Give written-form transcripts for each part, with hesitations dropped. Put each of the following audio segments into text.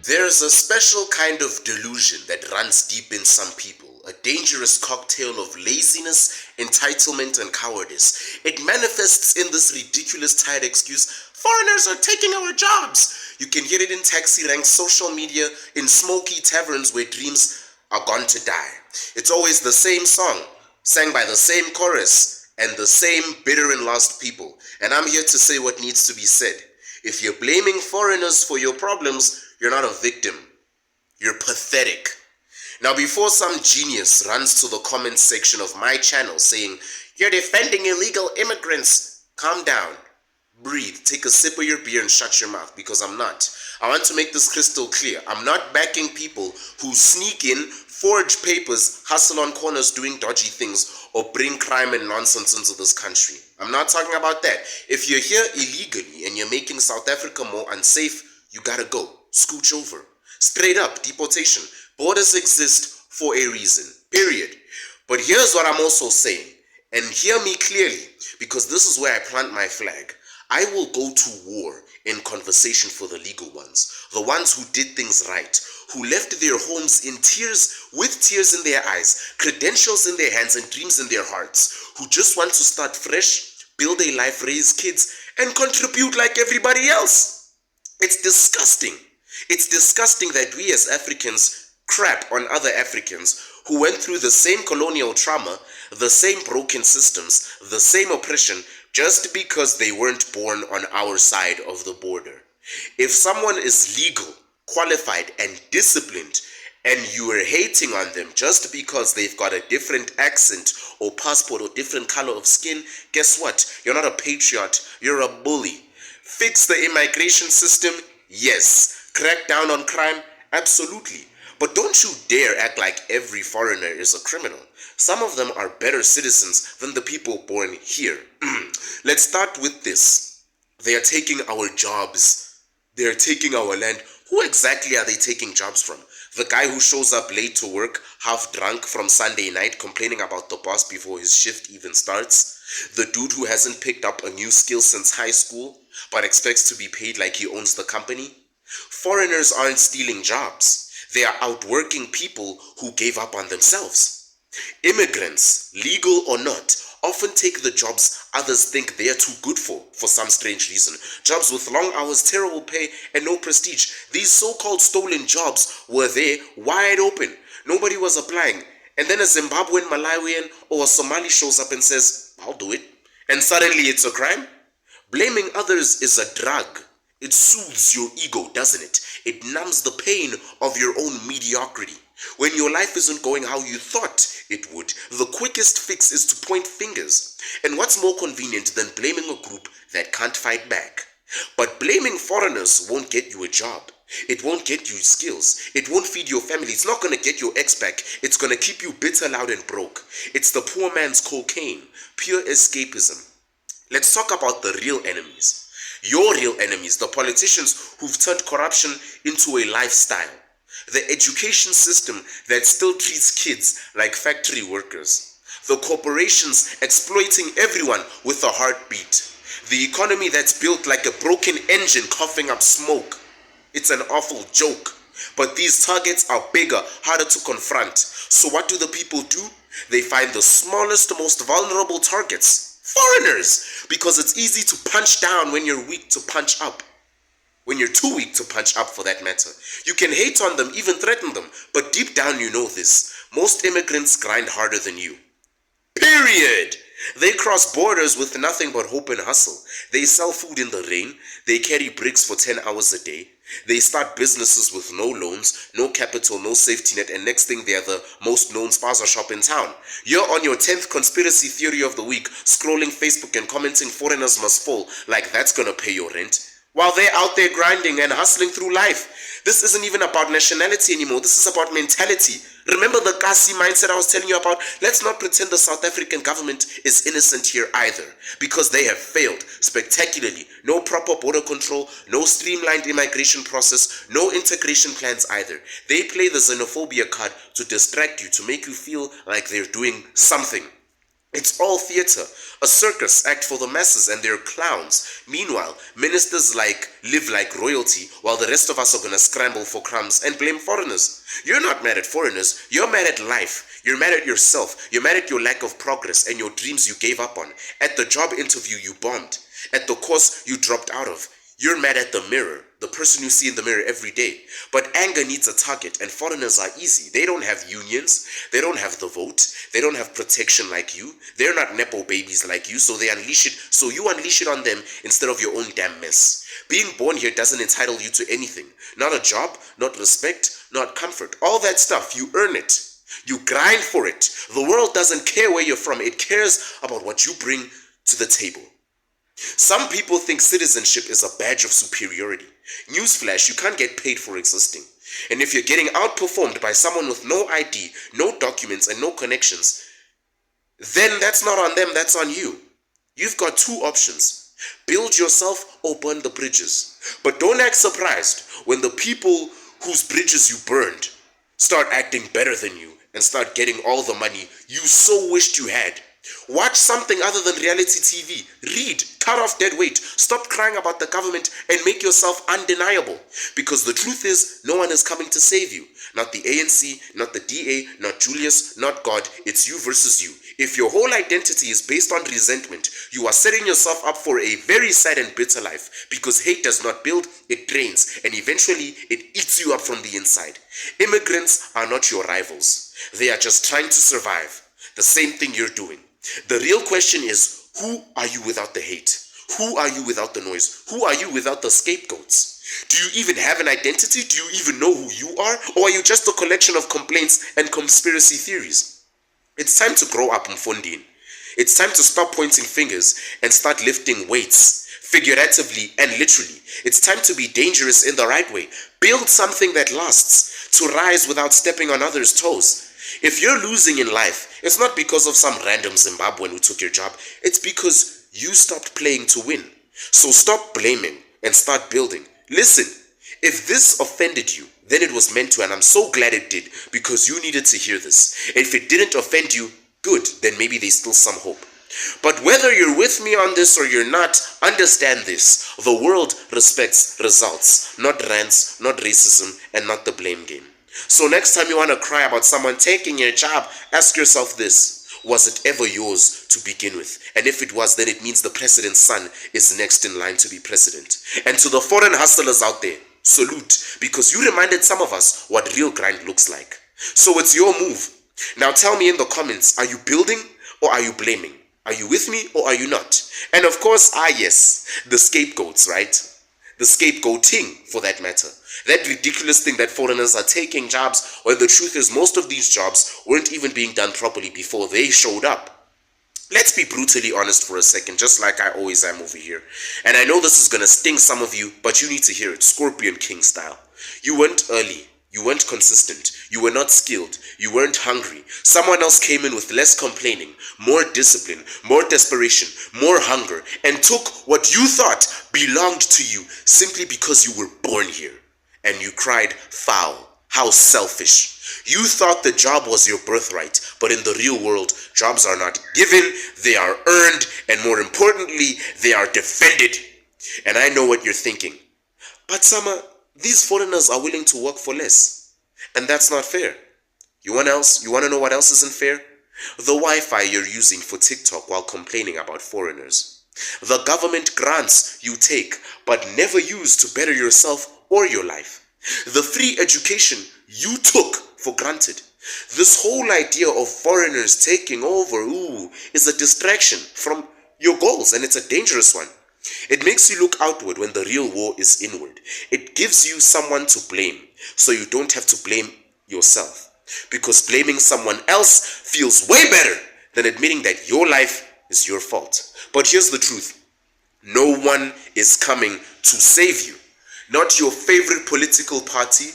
There's a special kind of delusion that runs deep in some people, a dangerous cocktail of laziness, entitlement, and cowardice. It manifests in this ridiculous tired excuse, foreigners are taking our jobs. You can hear it in taxi ranks, social media, in smoky taverns where dreams are gone to die. It's always the same song, sang by the same chorus, and the same bitter and lost people. And I'm here to say what needs to be said. If you're blaming foreigners for your problems, you're not a victim. You're pathetic. Now, before some genius runs to the comment section of my channel saying, "You're defending illegal immigrants," calm down. Breathe, take a sip of your beer and shut your mouth, because I'm not. I want to make this crystal clear. I'm not backing people who sneak in, forge papers, hustle on corners doing dodgy things, or bring crime and nonsense into this country. I'm not talking about that. If you're here illegally and you're making South Africa more unsafe, you gotta go. Scooch over. Straight up, deportation. Borders exist for a reason, period. But here's what I'm also saying, and hear me clearly, because this is where I plant my flag. I will go to war in conversation for the legal ones, the ones who did things right, who left their homes in tears, with tears in their eyes, credentials in their hands and dreams in their hearts, who just want to start fresh, build a life, raise kids, and contribute like everybody else. It's disgusting. It's disgusting that we as Africans crap on other Africans who went through the same colonial trauma, the same broken systems, the same oppression, just because they weren't born on our side of the border. If someone is legal, qualified, and disciplined, and you are hating on them just because they've got a different accent or passport or different color of skin, guess what? You're not a patriot, you're a bully. Fix the immigration system? Yes. Crack down on crime? Absolutely. But don't you dare act like every foreigner is a criminal. Some of them are better citizens than the people born here. Let's start with this. They are taking our jobs. They are taking our land. Who exactly are they taking jobs from? The guy who shows up late to work, half drunk from Sunday night, complaining about the boss before his shift even starts? The dude who hasn't picked up a new skill since high school, but expects to be paid like he owns the company? Foreigners aren't stealing jobs. They are outworking people who gave up on themselves. Immigrants, legal or not, often take the jobs others think they are too good for some strange reason. Jobs with long hours, terrible pay, and no prestige. These so-called stolen jobs were there, wide open. Nobody was applying. And then a Zimbabwean, Malawian, or a Somali shows up and says, "I'll do it." And suddenly it's a crime? Blaming others is a drug. It soothes your ego, doesn't it? It numbs the pain of your own mediocrity. When your life isn't going how you thought it would, the quickest fix is to point fingers. And what's more convenient than blaming a group that can't fight back? But blaming foreigners won't get you a job. It won't get you skills. It won't feed your family. It's not going to get your ex back. It's going to keep you bitter, loud, and broke. It's the poor man's cocaine, pure escapism. Let's talk about the real enemies. Your real enemies, the politicians who've turned corruption into a lifestyle. The education system that still treats kids like factory workers. The corporations exploiting everyone with a heartbeat. The economy that's built like a broken engine coughing up smoke. It's an awful joke. But these targets are bigger, harder to confront. So what do the people do? They find the smallest, most vulnerable targets. Foreigners, because it's easy to punch down when you're weak to punch up. When you're too weak to punch up, for that matter. You can hate on them, even threaten them, but deep down you know this. Most immigrants grind harder than you. Period. They cross borders with nothing but hope and hustle. They sell food in the rain. They carry bricks for 10 hours a day. They start businesses with no loans, no capital, no safety net, and next thing they're the most known spaza shop in town. You're on your 10th conspiracy theory of the week, scrolling Facebook and commenting foreigners must fall, like that's gonna pay your rent. While they're out there grinding and hustling through life. This isn't even about nationality anymore. This is about mentality. Remember the Kasi mindset I was telling you about? Let's not pretend the South African government is innocent here either, because they have failed spectacularly. No proper border control, no streamlined immigration process, no integration plans either. They play the xenophobia card to distract you, to make you feel like they're doing something. It's all theater, a circus act for the masses and their clowns. Meanwhile, ministers live like royalty while the rest of us are gonna scramble for crumbs and blame foreigners. You're not mad at foreigners, you're mad at life. You're mad at yourself. You're mad at your lack of progress and your dreams you gave up on. At the job interview you bombed. At the course you dropped out of. You're mad at the mirror, the person you see in the mirror every day. But anger needs a target, and foreigners are easy. They don't have unions, they don't have the vote, they don't have protection like you. They're not nepo babies like you, so you unleash it on them instead of your own damn mess. Being born here doesn't entitle you to anything. Not a job, not respect, not comfort. All that stuff, you earn it. You grind for it. The world doesn't care where you're from, it cares about what you bring to the table. Some people think citizenship is a badge of superiority. Newsflash, you can't get paid for existing. And if you're getting outperformed by someone with no ID, no documents, and no connections, then that's not on them, that's on you. You've got two options. Build yourself or burn the bridges. But don't act surprised when the people whose bridges you burned start acting better than you and start getting all the money you so wished you had. Watch something other than reality TV. Read, cut off dead weight, stop crying about the government and make yourself undeniable. Because the truth is, no one is coming to save you. Not the ANC, not the DA, not Julius, not God. It's you versus you. If your whole identity is based on resentment, you are setting yourself up for a very sad and bitter life. Because hate does not build, it drains. And eventually, it eats you up from the inside. Immigrants are not your rivals. They are just trying to survive. The same thing you're doing. The real question is, who are you without the hate? Who are you without the noise? Who are you without the scapegoats? Do you even have an identity? Do you even know who you are? Or are you just a collection of complaints and conspiracy theories? It's time to grow up, Mfondini. It's time to stop pointing fingers and start lifting weights, figuratively and literally. It's time to be dangerous in the right way. Build something that lasts, to rise without stepping on others' toes. If you're losing in life, it's not because of some random Zimbabwean who took your job. It's because you stopped playing to win. So stop blaming and start building. Listen, if this offended you, then it was meant to, and I'm so glad it did, because you needed to hear this. If it didn't offend you, good, then maybe there's still some hope. But whether you're with me on this or you're not, understand this. The world respects results, not rants, not racism, and not the blame game. So next time you want to cry about someone taking your job, ask yourself this: was it ever yours to begin with? And if it was, then it means the president's son is next in line to be president. And to the foreign hustlers out there, salute, because you reminded some of us what real grind looks like. So it's your move. Now tell me in the comments, are you building or are you blaming? Are you with me or are you not? And of course, yes, the scapegoats, right? The scapegoating, for that matter. That ridiculous thing that foreigners are taking jobs, when the truth is most of these jobs weren't even being done properly before they showed up. Let's be brutally honest for a second, just like I always am over here. And I know this is going to sting some of you, but you need to hear it, Scorpion King style. You weren't early. You weren't consistent. You were not skilled. You weren't hungry. Someone else came in with less complaining, more discipline, more desperation, more hunger, and took what you thought belonged to you simply because you were born here. And you cried, foul, how selfish. You thought the job was your birthright, but in the real world, jobs are not given, they are earned, and more importantly, they are defended. And I know what you're thinking. But Sama, these foreigners are willing to work for less. And that's not fair. You want to know what else isn't fair? The Wi-Fi you're using for TikTok while complaining about foreigners. The government grants you take, but never use to better yourself or your life. The free education you took for granted. This whole idea of foreigners taking over, is a distraction from your goals, and it's a dangerous one. It makes you look outward when the real war is inward. It gives you someone to blame, so you don't have to blame yourself. Because blaming someone else feels way better than admitting that your life is your fault. But here's the truth. No one is coming to save you. Not your favorite political party,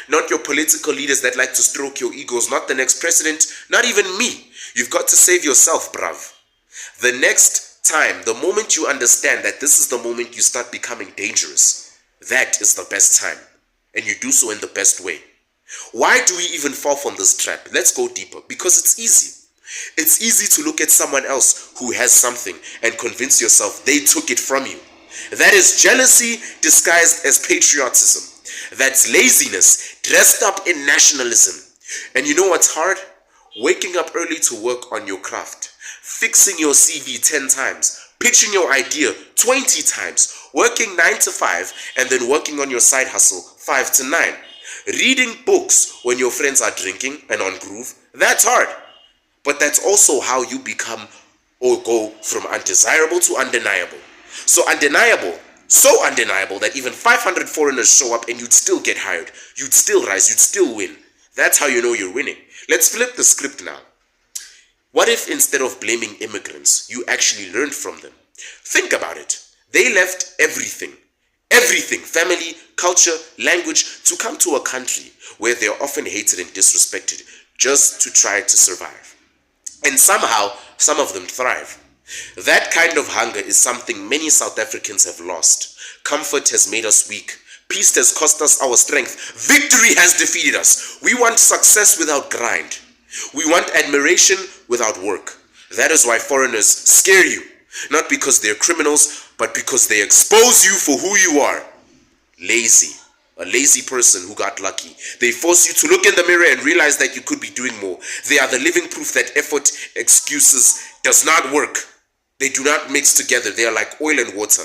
not your political leaders that like to stroke your egos, not the next president, not even me. You've got to save yourself, bruv. The next time, the moment you understand that this is the moment you start becoming dangerous, that is the best time. And you do so in the best way. Why do we even fall from this trap? Let's go deeper. Because it's easy. It's easy to look at someone else who has something and convince yourself they took it from you. That is jealousy disguised as patriotism. That's laziness dressed up in nationalism. And you know what's hard? Waking up early to work on your craft, fixing your CV 10 times, pitching your idea 20 times, working 9 to 5, and then working on your side hustle 5 to 9. Reading books when your friends are drinking and on groove, that's hard. But that's also how you become or go from undesirable to undeniable. So undeniable, so undeniable that even 500 foreigners show up and you'd still get hired. You'd still rise, you'd still win. That's how you know you're winning. Let's flip the script now. What if instead of blaming immigrants, you actually learned from them? Think about it. They left everything, family, culture, language, to come to a country where they are often hated and disrespected just to try to survive. And somehow, some of them thrive. That kind of hunger is something many South Africans have lost. Comfort has made us weak. Peace has cost us our strength. Victory has defeated us. We want success without grind. We want admiration without work. That is why foreigners scare you. Not because they're criminals, but because they expose you for who you are. Lazy. A lazy person who got lucky. They force you to look in the mirror and realize that you could be doing more. They are the living proof that effort, excuses, does not work. They do not mix together. They are like oil and water.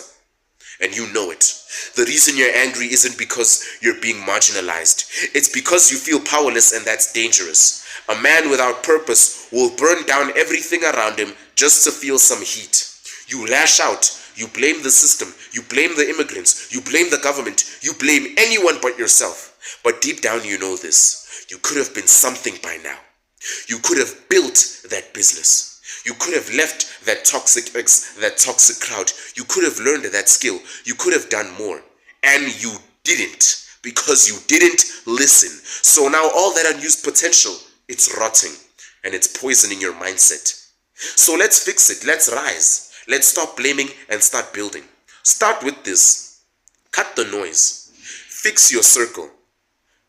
And you know it. The reason you're angry isn't because you're being marginalized. It's because you feel powerless, and that's dangerous. A man without purpose will burn down everything around him just to feel some heat. You lash out. You blame the system. You blame the immigrants. You blame the government. You blame anyone but yourself. But deep down you know this. You could have been something by now. You could have built that business. You could have left that toxic ex, that toxic crowd. You could have learned that skill. You could have done more. And you didn't, because you didn't listen. So now all that unused potential, it's rotting and it's poisoning your mindset. So let's fix it. Let's rise. Let's stop blaming and start building. Start with this. Cut the noise. Fix your circle.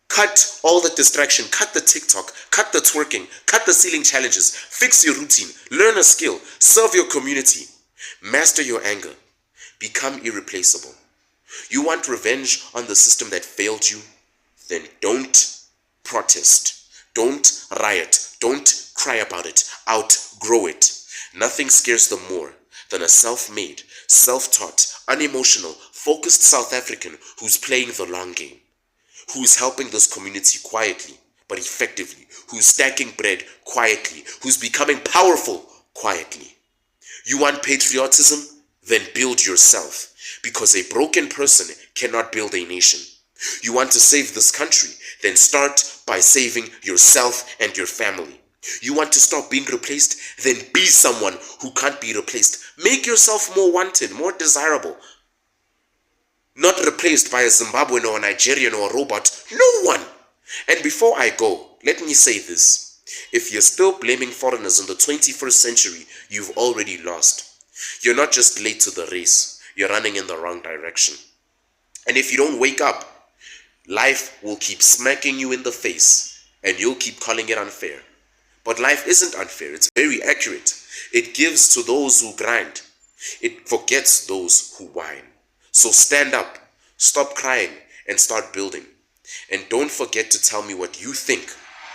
Cut all the distraction, cut the TikTok, cut the twerking, cut the ceiling challenges, fix your routine, learn a skill, serve your community, master your anger, become irreplaceable. You want revenge on the system that failed you? Then don't protest, don't riot, don't cry about it, outgrow it. Nothing scares them more than a self-made, self-taught, unemotional, focused South African who's playing the long game. Who's helping this community quietly but effectively, who's stacking bread quietly, who's becoming powerful quietly. You want patriotism? Then build yourself, because a broken person cannot build a nation. You want to save this country? Then start by saving yourself and your family. You want to stop being replaced? Then be someone who can't be replaced. Make yourself more wanted, more desirable. Not replaced by a Zimbabwean or a Nigerian or a robot. No one. And before I go, let me say this. If you're still blaming foreigners in the 21st century, you've already lost. You're not just late to the race. You're running in the wrong direction. And if you don't wake up, life will keep smacking you in the face and you'll keep calling it unfair. But life isn't unfair. It's very accurate. It gives to those who grind. It forgets those who whine. So stand up, stop crying, and start building. And don't forget to tell me what you think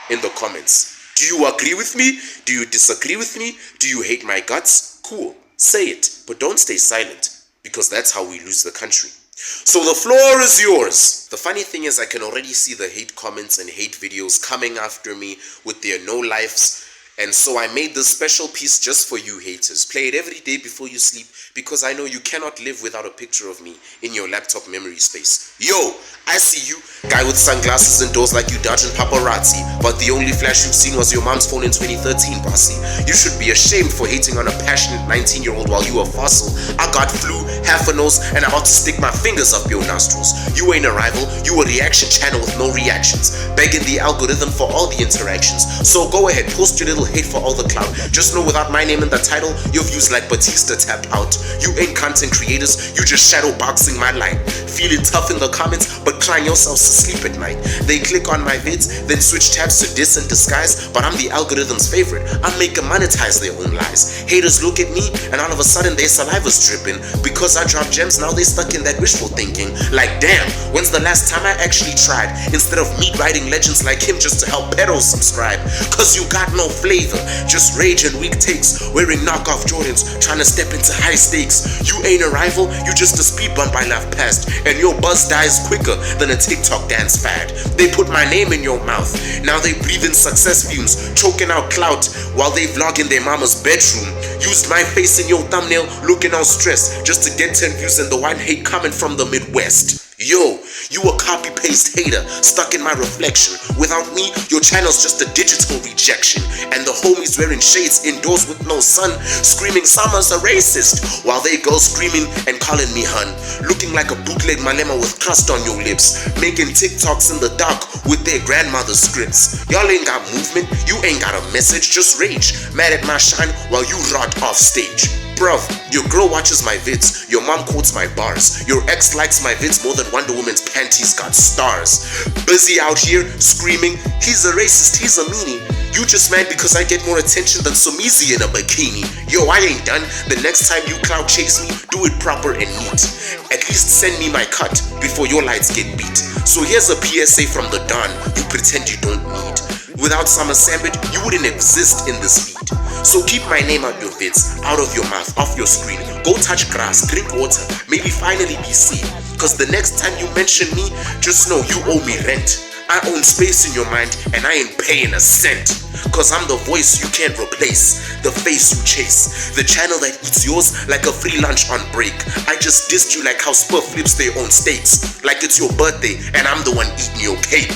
in the comments. Do you agree with me? Do you disagree with me? Do you hate my guts? Cool, say it, but don't stay silent, because that's how we lose the country. So the floor is yours. The funny thing is I can already see the hate comments and hate videos coming after me with their no lives. And so I made this special piece just for you haters. Play it every day before you sleep, because I know you cannot live without a picture of me in your laptop memory space. Yo, I see you, guy with sunglasses and doors like you dodging paparazzi, but the only flash you've seen was your mom's phone in 2013, bossy. You should be ashamed for hating on a passionate 19-year-old while you a fossil. I got flu, half a nose, and about to stick my fingers up your nostrils. You ain't a rival, you a reaction channel with no reactions, begging the algorithm for all the interactions. So go ahead, post your little hate for all the clout. Just know without my name in the title, your views like Batista tap out. You ain't content creators, you just shadow boxing my light. Feeling tough in the comments, but crying yourselves to sleep at night. They click on my vids, then switch tabs to diss and disguise, but I'm the algorithm's favorite. I make them monetize their own lies. Haters look at me, and all of a sudden their saliva's dripping. Because I drop gems, now they stuck in that wishful thinking. Like damn, when's the last time I actually tried? Instead of me writing legends like him just to help pedos subscribe. Cause you got no flavor, just rage and weak takes. Wearing knockoff Jordans, trying to step into high stakes. You ain't a rival, you just a speed bump I left past. And your buzz dies quicker than a TikTok dance fad. They put my name in your mouth, now they breathe in success fumes, choking out clout while they vlog in their mama's bedroom. Used my face in your thumbnail, looking all stressed, just to get 10 views and the white hate coming from the Midwest. Yo, you a copy-paste hater, stuck in my reflection. Without me, your channel's just a digital rejection. And the homies wearing shades indoors with no sun, screaming Summer's a racist, while they go screaming and calling me hun. Looking like a bootleg malema with crust on your lips, making TikToks in the dark with their grandmother's scripts. Y'all ain't got movement, you ain't got a message, just rage. Mad at my shine while you rot off stage. Bruv, your girl watches my vids, your mom quotes my bars, your ex likes my vids more than Wonder Woman's panties got stars. Busy out here screaming, he's a racist, he's a meanie. You just mad because I get more attention than Somizi in a bikini. Yo, I ain't done. The next time you cloud chase me, do it proper and neat. At least send me my cut before your lights get beat. So here's a PSA from the Don you pretend you don't need. Without Summer Sambit, you wouldn't exist in this feed. So keep my name out your vids, out of your mouth, off your screen. Go touch grass, drink water, maybe finally be seen. Cause the next time you mention me, just know you owe me rent. I own space in your mind and I ain't paying a cent. Cause I'm the voice you can't replace, the face you chase, the channel that eats yours like a free lunch on break. I just dissed you like how Spur flips their own steaks, like it's your birthday and I'm the one eating your cake.